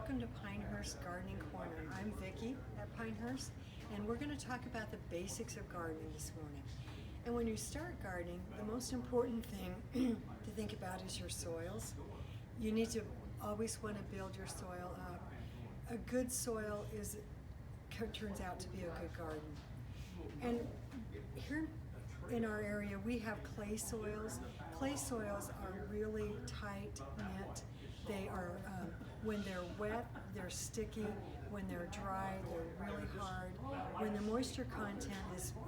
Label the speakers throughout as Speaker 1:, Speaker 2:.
Speaker 1: welcome to Pinehurst Gardening Corner. I'm Vicki at Pinehurst, and we're going to talk about the basics of gardening this morning. And when you start gardening, the most important thing to think about is your soils. You need to always want to build your soil up. A good soil turns out to be a good garden. And here in our area, we have clay soils. Clay soils are really tight knit. They are, when they're wet, they're sticky. When they're dry, they're really hard. When the moisture content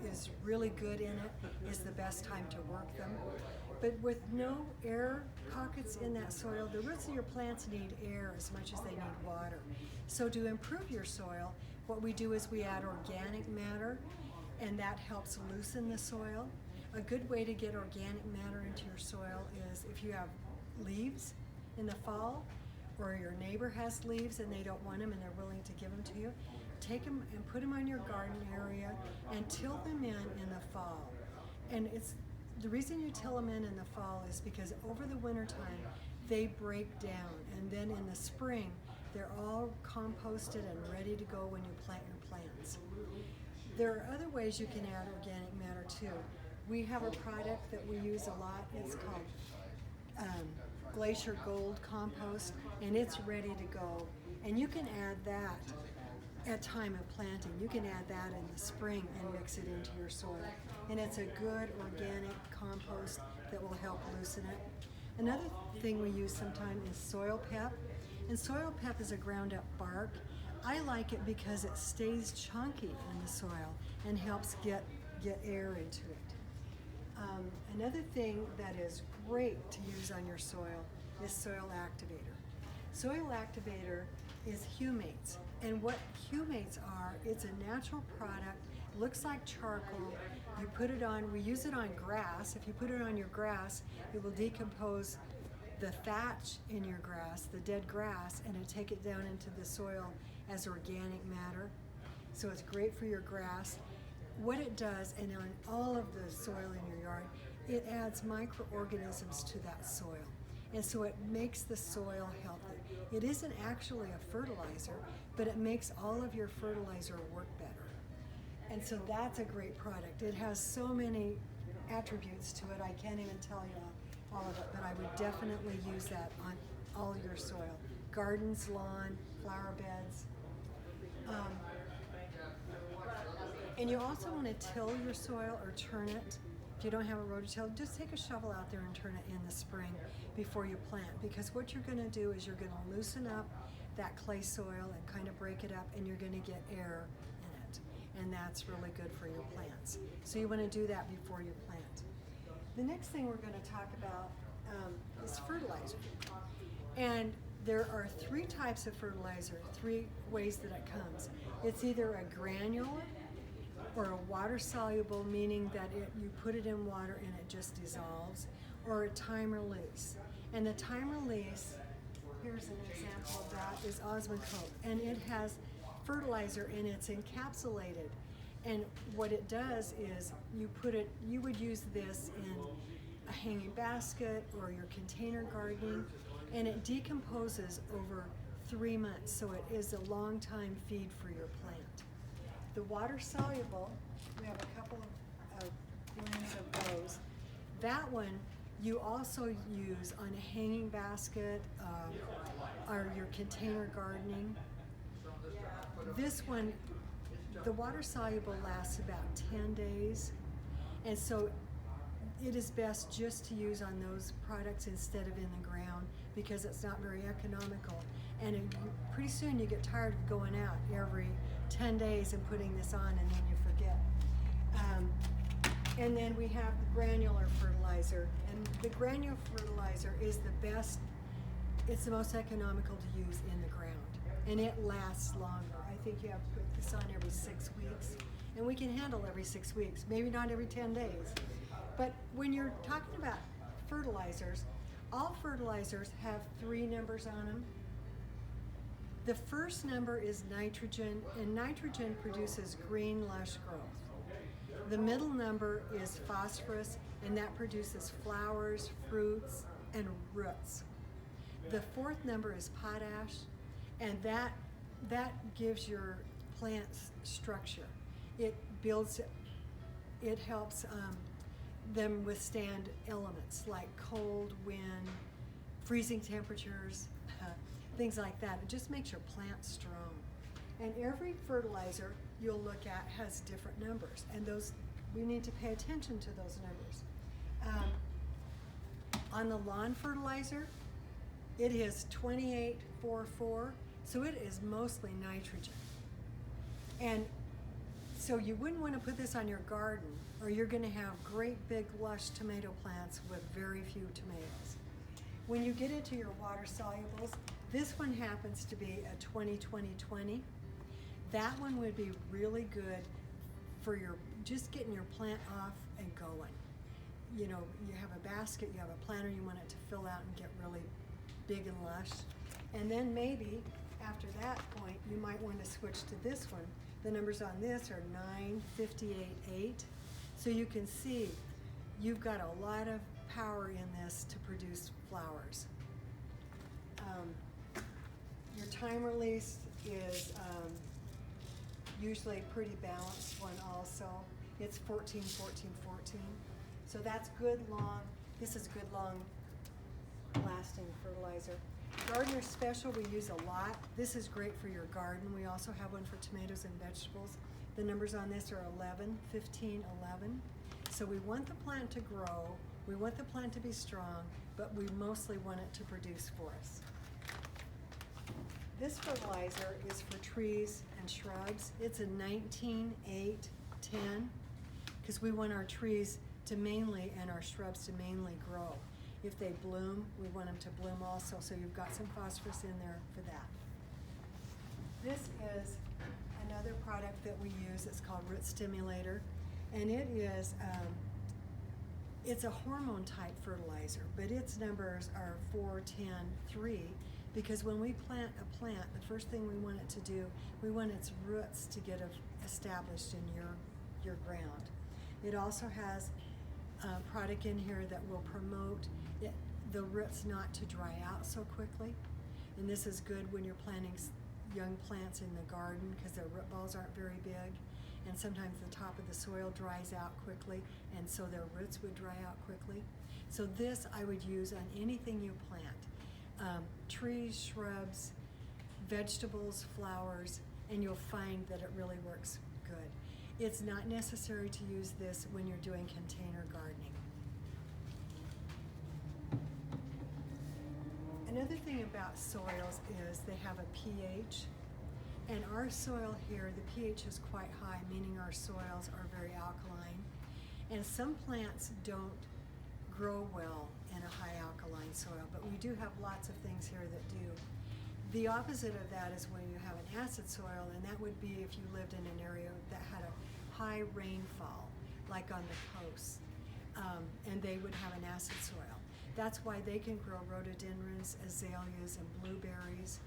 Speaker 1: is really good in it, is the best time to work them. But with no air pockets in that soil, the roots of your plants need air as much as they need water. So to improve your soil, what we do is we add organic matter, and that helps loosen the soil. A good way to get organic matter into your soil is if you have leaves in the fall, or your neighbor has leaves and they don't want them and they're willing to give them to you, take them and put them on your garden area and till them in the fall. And it's the reason you till them in the fall is because over the winter time they break down, and then in the spring they're all composted and ready to go when you plant your plants. There are other ways you can add organic matter too. We have a product that we use a lot. It's called Glacier Gold Compost, and it's ready to go. And you can add that at time of planting. You can add that in the spring and mix it into your soil. And it's a good organic compost that will help loosen it. Another thing we use sometimes is soil pep. And soil pep is a ground up bark. I like it because it stays chunky in the soil and helps get air into it. Another thing that is great to use on your soil is soil activator. Soil activator is humates, and what humates are, it's a natural product, looks like charcoal. You put it on, we use it on grass. If you put it on your grass, it will decompose the thatch in your grass, the dead grass, and it'll take it down into the soil as organic matter. So it's great for your grass. What it does, and on all of the soil in your yard, it adds microorganisms to that soil. And so it makes the soil healthy. It isn't actually a fertilizer, but it makes all of your fertilizer work better. And so that's a great product. It has so many attributes to it, I can't even tell you all of it, but I would definitely use that on all your soil. Gardens, lawn, flower beds. And you also want to till your soil or turn it. If you don't have a rototill, just take a shovel out there and turn it in the spring before you plant, because what you're going to do is you're going to loosen up that clay soil and kind of break it up, and you're going to get air in it, and that's really good for your plants. So you want to do that before you plant. The next thing we're going to talk about is fertilizer. And there are three types of fertilizer, three ways that it comes. It's either a granular or a water-soluble, meaning that you put it in water and it just dissolves, or a time release. And the time release, here's an example of that, is Osmocote, and it has fertilizer and it's encapsulated. And what it does is you would use this in a hanging basket or your container gardening, and it decomposes over 3 months, so it is a long time feed for your plant. The water soluble, we have a couple of blends of those. That one you also use on a hanging basket or your container gardening. This one, the water soluble lasts about 10 days, and so it is best just to use on those products instead of in the ground, because it's not very economical. And pretty soon you get tired of going out every 10 days and putting this on, and then you forget. And then we have the granular fertilizer, and the granular fertilizer is the best. It's the most economical to use in the ground, and it lasts longer. I think you have to put this on every 6 weeks, and we can handle every 6 weeks, maybe not every 10 days. But when you're talking about fertilizers, all fertilizers have 3 numbers on them. The first number is nitrogen, and nitrogen produces green, lush growth. The middle number is phosphorus, and that produces flowers, fruits, and roots. The fourth number is potash, And that gives your plants structure. It builds, it helps them withstand elements like cold, wind, freezing temperatures, things like that. It just makes your plant strong. And every fertilizer you'll look at has different numbers, and those, we need to pay attention to those numbers. On the lawn fertilizer, it is 2844, so it is mostly nitrogen. And so you wouldn't want to put this on your garden, or you're going to have great big lush tomato plants with very few tomatoes. When you get into your water solubles, this one happens to be a 20-20-20. That one would be really good for your, just getting your plant off and going. You know, you have a basket, you have a planter, you want it to fill out and get really big and lush. And then maybe after that point, you might want to switch to this one. The numbers on this are 9, 58, 8. So you can see you've got a lot of power in this to produce flowers. Your time release is usually a pretty balanced one also. It's 14, 14, 14. So that's good long, this is good long lasting fertilizer. Gardener Special we use a lot. This is great for your garden. We also have one for tomatoes and vegetables. The numbers on this are 11, 15, 11. So we want the plant to grow, we want the plant to be strong, but we mostly want it to produce for us. This fertilizer is for trees and shrubs. It's a 19, 8, 10, because we want our trees to mainly, and our shrubs to mainly grow. If they bloom, we want them to bloom also, so you've got some phosphorus in there for that. This is another product that we use. It's called Root Stimulator, and it is, it's a hormone type fertilizer, but its numbers are 4, 10, 3, because when we plant a plant, the first thing we want it to do, we want its roots to get established in your ground. It also has a product in here that will promote the roots not to dry out so quickly. And this is good when you're planting young plants in the garden because their root balls aren't very big. And sometimes the top of the soil dries out quickly, and so their roots would dry out quickly. So this I would use on anything you plant. Trees, shrubs, vegetables, flowers, and you'll find that it really works good. It's not necessary to use this when you're doing container gardening. Another thing about soils is they have a pH, and our soil here, the pH is quite high, meaning our soils are very alkaline, and some plants don't grow well in a high alkaline soil, but we do have lots of things here that do. The opposite of that is when you have an acid soil, and that would be if you lived in an area that had a high rainfall, like on the coast, and they would have an acid soil. That's why they can grow rhododendrons, azaleas, and blueberries.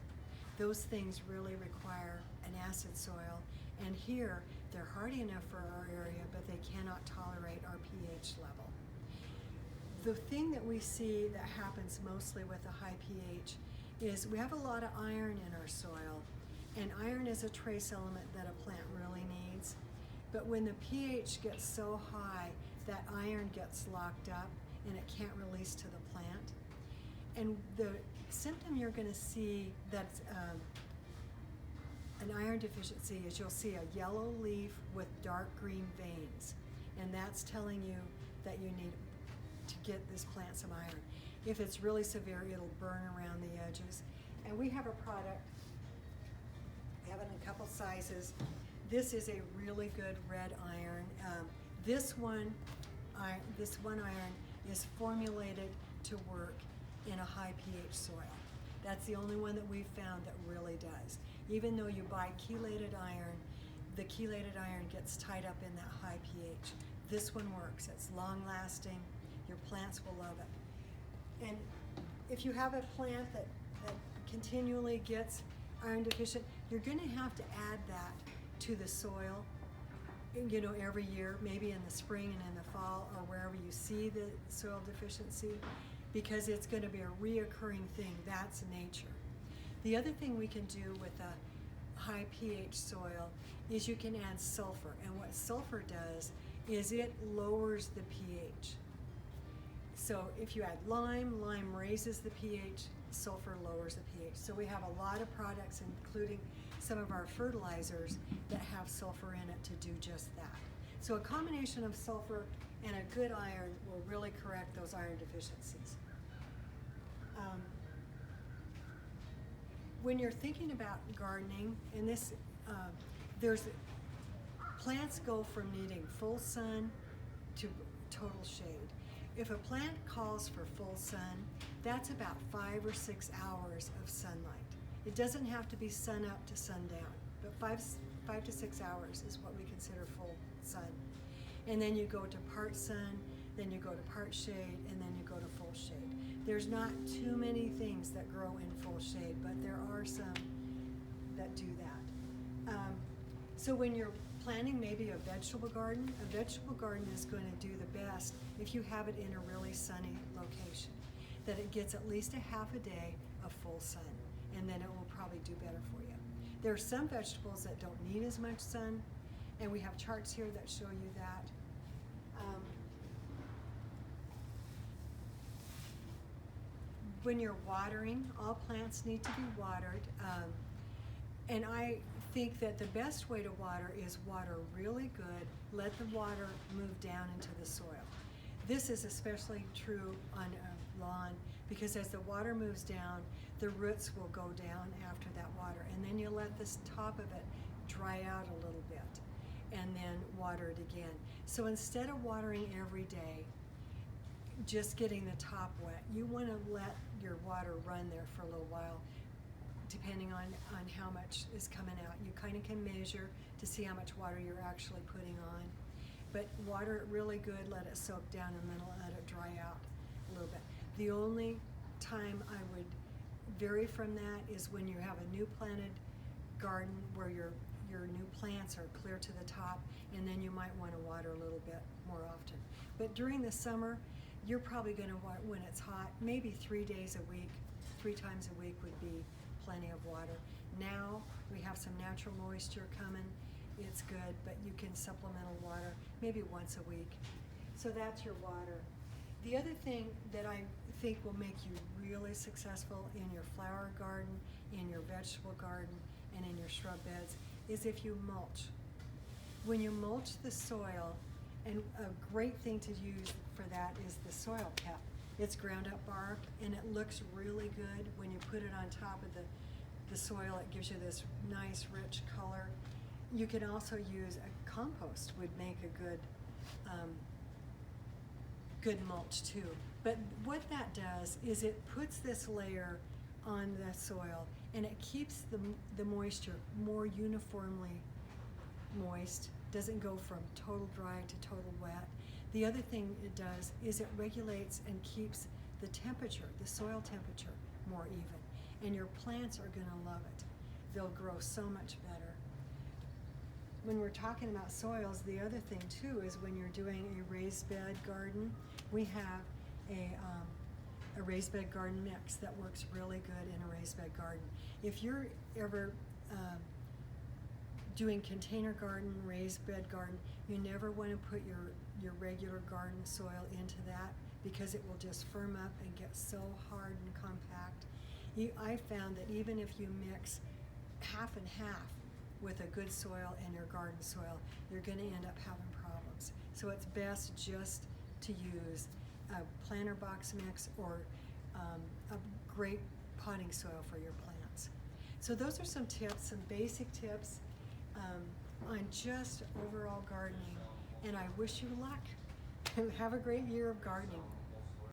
Speaker 1: Those things really require an acid soil, and here they're hardy enough for our area, but they cannot tolerate our pH level. The thing that we see that happens mostly with a high pH is we have a lot of iron in our soil, and iron is a trace element that a plant really needs. But when the pH gets so high, that iron gets locked up and it can't release to the plant. And the symptom you're going to see that's an iron deficiency is you'll see a yellow leaf with dark green veins, and that's telling you that you need to get this plant some iron. If it's really severe, it'll burn around the edges. And we have a product, we have it in a couple sizes. This is a really good red iron. This one iron is formulated to work in a high pH soil. That's the only one that we've found that really does. Even though you buy chelated iron, the chelated iron gets tied up in that high pH. This one works. It's long lasting. Your plants will love it. And if you have a plant that continually gets iron deficient, you're going to have to add that to the soil, you know, every year, maybe in the spring and in the fall, or wherever you see the soil deficiency, because it's going to be a reoccurring thing. That's nature. The other thing we can do with a high pH soil is you can add sulfur. And what sulfur does is it lowers the pH. So if you add lime, lime raises the pH, sulfur lowers the pH. So we have a lot of products, including some of our fertilizers, that have sulfur in it to do just that. So a combination of sulfur and a good iron will really correct those iron deficiencies. When you're thinking about gardening, and there's plants go from needing full sun to total shade. If a plant calls for full sun, that's about 5 or 6 hours of sunlight. It doesn't have to be sun up to sundown, but 5 to 6 hours is what we consider full sun. And then you go to part sun, then you go to part shade, and then you go to full shade. There's not too many things that grow in full shade, but there are some that do that. So when you're planting maybe a vegetable garden is going to do the best if you have it in a really sunny location, that it gets at least a half a day of full sun, and then it will probably do better for you. There are some vegetables that don't need as much sun, and we have charts here that show you that. When you're watering, all plants need to be watered, and I think that the best way to water is water really good, let the water move down into the soil. This is especially true on a lawn, because as the water moves down, the roots will go down after that water, and then you let the top of it dry out a little bit, and then water it again. So instead of watering every day, just getting the top wet, you want to let your water run there for a little while, depending on how much is coming out. You kind of can measure to see how much water you're actually putting on. But water it really good, let it soak down, and then let it dry out a little bit. The only time I would vary from that is when you have a new planted garden where your new plants are clear to the top, and then you might want to water a little bit more often. But during the summer, you're probably going to water when it's hot, maybe 3 days a week, 3 times a week would be plenty of water. Now we have some natural moisture coming. It's good, but you can supplemental water maybe once a week. So that's your water. The other thing that I think will make you really successful in your flower garden, in your vegetable garden, and in your shrub beds is if you mulch. When you mulch the soil, and a great thing to use for that is the soil pep. It's ground up bark, and it looks really good when you put it on top of the soil. It gives you this nice rich color. You can also use a compost, would make a good mulch too. But what that does is it puts this layer on the soil, and it keeps the moisture more uniformly moist. Doesn't go from total dry to total wet. The other thing it does is it regulates and keeps the temperature, the soil temperature, more even. And your plants are going to love it. They'll grow so much better. When we're talking about soils, the other thing too is when you're doing a raised bed garden, we have a raised bed garden mix that works really good in a raised bed garden. If you're ever doing container garden, raised bed garden, you never want to put your regular garden soil into that, because it will just firm up and get so hard and compact. I found that even if you mix half and half with a good soil and your garden soil, you're going to end up having problems. So it's best just to use a planter box mix or a great potting soil for your plants. So those are some tips, some basic tips on just overall gardening, and I wish you luck. Have a great year of gardening.